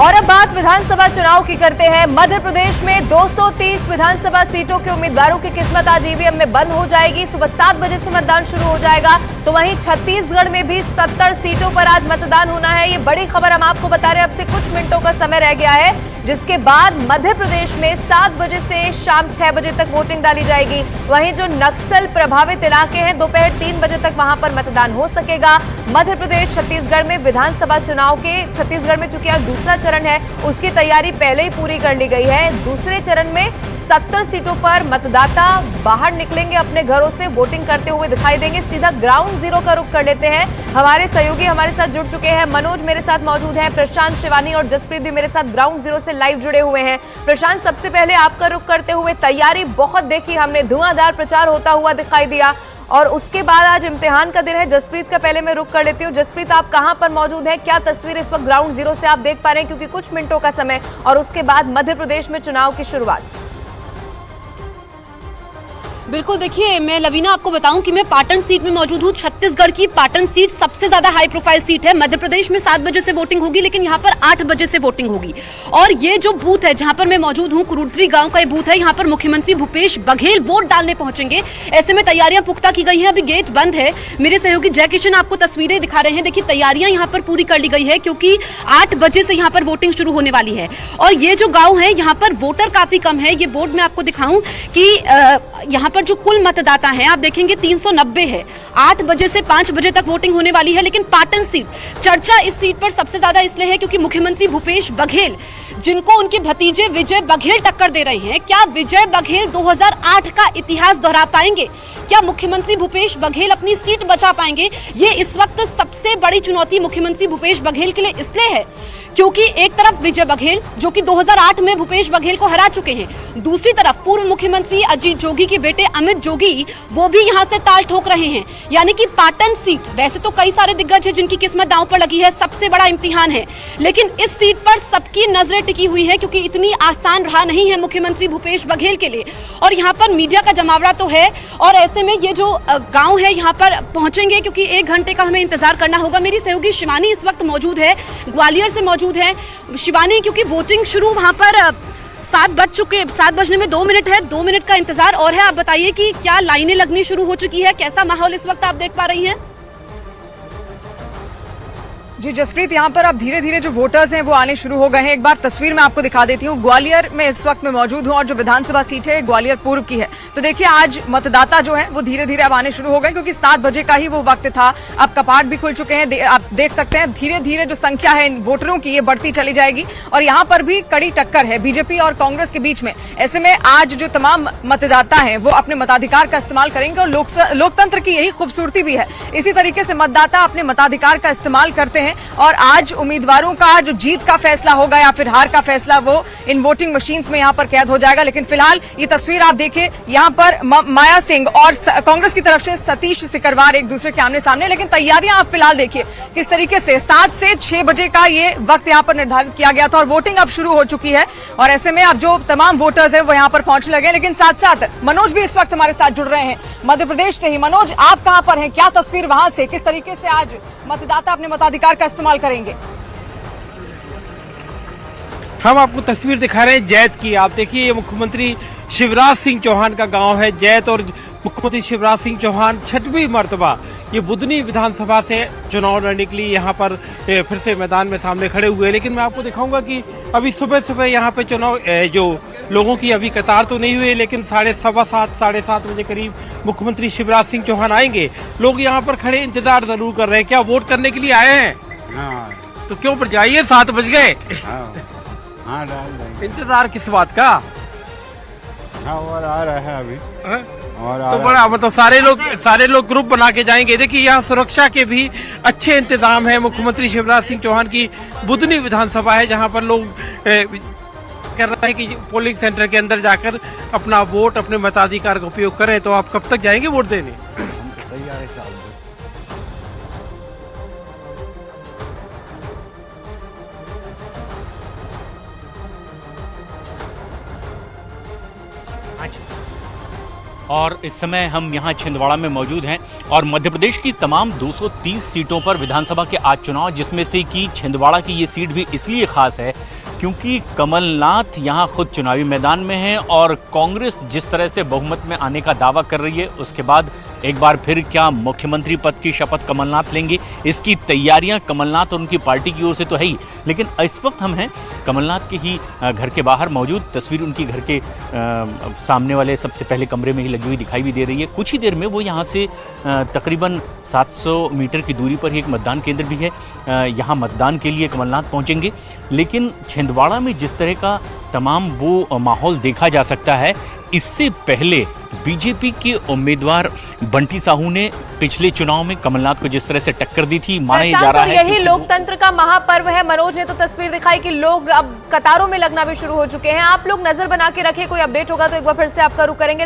और अब बात विधानसभा चुनाव की करते हैं। मध्य प्रदेश में 230 विधानसभा सीटों के उम्मीदवारों की किस्मत आज ईवीएम में बंद हो जाएगी। सुबह 7 बजे से मतदान शुरू हो जाएगा। तो वहीं छत्तीसगढ़ में भी 70 सीटों पर आज मतदान होना है। ये बड़ी खबर हम आपको बता रहे हैं। अब से कुछ मिनटों का समय रह गया है, जिसके बाद मध्य प्रदेश में 7 बजे से शाम 6 बजे तक वोटिंग डाली जाएगी। वहीं जो नक्सल प्रभावित इलाके हैं, दोपहर 3 बजे तक वहां पर मतदान हो सकेगा। मध्य प्रदेश छत्तीसगढ़ में विधानसभा चुनाव के छत्तीसगढ़ में चूंकि आज दूसरा चरण है, उसकी तैयारी पहले ही पूरी कर ली गई है। दूसरे चरण में 70 सीटों पर मतदाता बाहर निकलेंगे, अपने घरों से वोटिंग करते हुए दिखाई देंगे। सीधा ग्राउंड जीरो का रुख कर लेते हैं। हमारे सहयोगी हमारे साथ जुड़ चुके हैं। मनोज मेरे साथ मौजूद है, प्रशांत, शिवानी और जसप्रीत भी मेरे साथ ग्राउंड जीरो से लाइव जुड़े हुए हैं। प्रशांत, सबसे पहले आपका रुख करते हुए, तैयारी बहुत देखी हमने, धुआंधार प्रचार होता हुआ दिखाई दिया और उसके बाद आज इम्तिहान का दिन है। जसप्रीत का पहले मैं रुख कर लेती हूँ। जसप्रीत, आप कहां पर मौजूद हैं? क्या तस्वीर इस वक्त ग्राउंड जीरो से आप देख पा रहे हैं, क्योंकि कुछ मिनटों का समय और उसके बाद मध्य प्रदेश में चुनाव की शुरुआत। बिल्कुल, देखिए मैं लवीना आपको बताऊं कि मैं पाटन सीट में मौजूद हूं। छत्तीसगढ़ की पाटन सीट सबसे ज्यादा हाई प्रोफाइल सीट है। मध्य प्रदेश में 7 बजे से वोटिंग होगी, लेकिन यहां पर 8 बजे से वोटिंग होगी। और ये जो बूथ है जहां पर मैं मौजूद हूं, कुरुद्री गांव का ये बूथ है। यहां पर मुख्यमंत्री भूपेश बघेल वोट डालने पहुंचेंगे। ऐसे में तैयारियां पुख्ता की गई है। अभी गेट बंद है। मेरे सहयोगी जय किशन आपको तस्वीरें दिखा रहे हैं। देखिए तैयारियां यहाँ पर पूरी कर ली गई है, क्योंकि 8 बजे से यहाँ पर वोटिंग शुरू होने वाली है। और ये जो गाँव है, यहाँ पर वोटर काफी कम है। ये बोर्ड में आपको दिखाऊं कि यहाँ पर जो कुल मतदाता है, आप देखेंगे 390 है। 8 बजे से 5 बजे तक वोटिंग होने वाली है। लेकिन पाटन सीट, चर्चा इस सीट पर सबसे ज्यादा इसलिए है क्योंकि मुख्यमंत्री भूपेश बघेल, जिनको उनके भतीजे विजय बघेल टक्कर दे रहे हैं, क्या विजय बघेल 2008 का इतिहास दोहरा पाएंगे? क्या मुख्यमंत्री भूपेश बघेल अपनी सीट बचा पाएंगे? ये इस वक्त सबसे बड़ी चुनौती मुख्यमंत्री भूपेश बघेल के लिए इसलिए है क्योंकि एक तरफ विजय बघेल, जो कि 2008 में भूपेश बघेल को हरा चुके हैं, दूसरी तरफ पूर्व मुख्यमंत्री अजीत जोगी के बेटे अमित जोगी, वो भी यहां से ताल ठोक रहे हैं। यानी कि पाटन सीट, वैसे तो कई सारे दिग्गज हैं जिनकी किस्मत दांव पर लगी है, सबसे बड़ा इम्तिहान है, लेकिन इस सीट पर सबकी नजरें टिकी हुई है क्योंकि इतनी आसान रहा नहीं है मुख्यमंत्री भूपेश बघेल के लिए। और यहाँ पर मीडिया का जमावड़ा तो है, और ऐसे में ये जो गाँव है यहाँ पर पहुंचेंगे क्योंकि 1 घंटे का हमें इंतजार करना होगा। मेरी सहयोगी शिवानी इस वक्त मौजूद है, ग्वालियर से मौजूद है। शिवानी, क्योंकि वोटिंग शुरू वहां पर 7 बज चुके, 7 बजने में 2 मिनट है, 2 मिनट का इंतजार और है। आप बताइए कि क्या लाइनें लगनी शुरू हो चुकी है, कैसा माहौल इस वक्त आप देख पा रही हैं? जी जसप्रीत, यहाँ पर अब धीरे धीरे जो वोटर्स हैं वो आने शुरू हो गए हैं। एक बार तस्वीर मैं आपको दिखा देती हूँ। ग्वालियर में इस वक्त मैं मौजूद हूँ और जो विधानसभा सीट है ग्वालियर पूर्व की है। तो देखिए आज मतदाता जो है वो धीरे धीरे अब आने शुरू हो गए, क्योंकि 7 बजे का ही वो वक्त था। अब कपाट भी खुल चुके हैं, आप देख सकते हैं। धीरे धीरे जो संख्या है वोटरों की ये बढ़ती चली जाएगी और यहाँ पर भी कड़ी टक्कर है बीजेपी और कांग्रेस के बीच में। ऐसे में आज जो तमाम मतदाता है वो अपने मताधिकार का इस्तेमाल करेंगे और लोकतंत्र की यही खूबसूरती भी है। इसी तरीके से मतदाता अपने मताधिकार का इस्तेमाल करते हैं और आज उम्मीदवारों का जो जीत का फैसला होगा या फिर हार का फैसला वो इन वोटिंग मशीन्स में यहाँ पर कैद हो जाएगा। लेकिन फिलहाल ये तस्वीर आप देखिए, यहाँ पर माया सिंह और कांग्रेस की तरफ से सतीश सिकरवार एक दूसरे के आमने सामने। लेकिन तैयारियां आप फिलहाल देखिए किस तरीके से 7 से 6 बजे का ये वक्त यहाँ पर निर्धारित किया गया था और वोटिंग अब शुरू हो चुकी है। और ऐसे में अब जो तमाम वोटर्स है वो यहाँ पर पहुंचने लगे। लेकिन साथ साथ मनोज भी इस वक्त हमारे साथ जुड़ रहे हैं मध्य प्रदेश से ही। मनोज, आप कहां पर हैं? क्या तस्वीर वहां से, किस तरीके से आज मतदाता अपने मताधिकार का इस्तेमाल करेंगे? हम आपको तस्वीर दिखा रहे हैं जैत की। आप देखिए ये मुख्यमंत्री शिवराज सिंह चौहान का गांव है जैत, और मुख्यमंत्री शिवराज सिंह चौहान 6वीं मर्तबा ये बुधनी विधानसभा से चुनाव लड़ने के लिए यहाँ पर फिर से मैदान में सामने खड़े हुए। लेकिन मैं आपको दिखाऊंगा कि अभी सुबह सुबह यहाँ पे चुनाव जो लोगों की अभी कतार तो नहीं हुई, लेकिन 7:15 साढ़े 7 बजे करीब मुख्यमंत्री शिवराज सिंह चौहान आएंगे। लोग यहाँ पर खड़े इंतजार जरूर कर रहे हैं। क्या वोट करने के लिए आए हैं? हाँ। तो क्यों पर जाइए, 7 बज गए। हाँ, इंतजार किस बात का? और आ रहा है अभी और तो बड़ा मतलब सारे लोग ग्रुप बना के जाएंगे। देखिए यहाँ सुरक्षा के भी अच्छे इंतजाम है। मुख्यमंत्री शिवराज सिंह चौहान की बुधनी विधानसभा है जहाँ पर लोग कर रहे हैं कि पोलिंग सेंटर के अंदर जाकर अपना वोट, अपने मताधिकार का उपयोग करें। तो आप कब तक जाएंगे वोट देने? तैयार है। और इस समय हम यहाँ छिंदवाड़ा में मौजूद हैं और मध्य प्रदेश की तमाम 230 सीटों पर विधानसभा के आज चुनाव, जिसमें से कि छिंदवाड़ा की ये सीट भी इसलिए खास है क्योंकि कमलनाथ यहाँ खुद चुनावी मैदान में हैं और कांग्रेस जिस तरह से बहुमत में आने का दावा कर रही है, उसके बाद एक बार फिर क्या मुख्यमंत्री पद की शपथ कमलनाथ लेंगे, इसकी तैयारियां कमलनाथ और उनकी पार्टी की ओर से तो है ही, लेकिन इस वक्त हम हैं कमलनाथ के ही घर के बाहर मौजूद। तस्वीर उनकी घर के सामने वाले सबसे पहले कमरे में ही लगी हुई दिखाई भी दे रही है। कुछ ही देर में वो यहाँ से तकरीबन 700 मीटर की दूरी पर ही एक मतदान केंद्र भी है, यहाँ मतदान के लिए कमलनाथ पहुँचेंगे। लेकिन छिंदवाड़ा में जिस तरह का तमाम वो माहौल देखा जा सकता है, इससे पहले बीजेपी के उम्मीदवार बंटी साहू ने पिछले चुनाव में कमलनाथ को जिस तरह से टक्कर दी थी, माना ये जा रहा है यही लोकतंत्र का महापर्व है। मनोज ने तो तस्वीर दिखाई कि लोग अब कतारों में लगना भी शुरू हो चुके हैं। आप लोग नजर बना के रखिए, कोई अपडेट होगा तो एक बार फिर से आपका रुख करेंगे।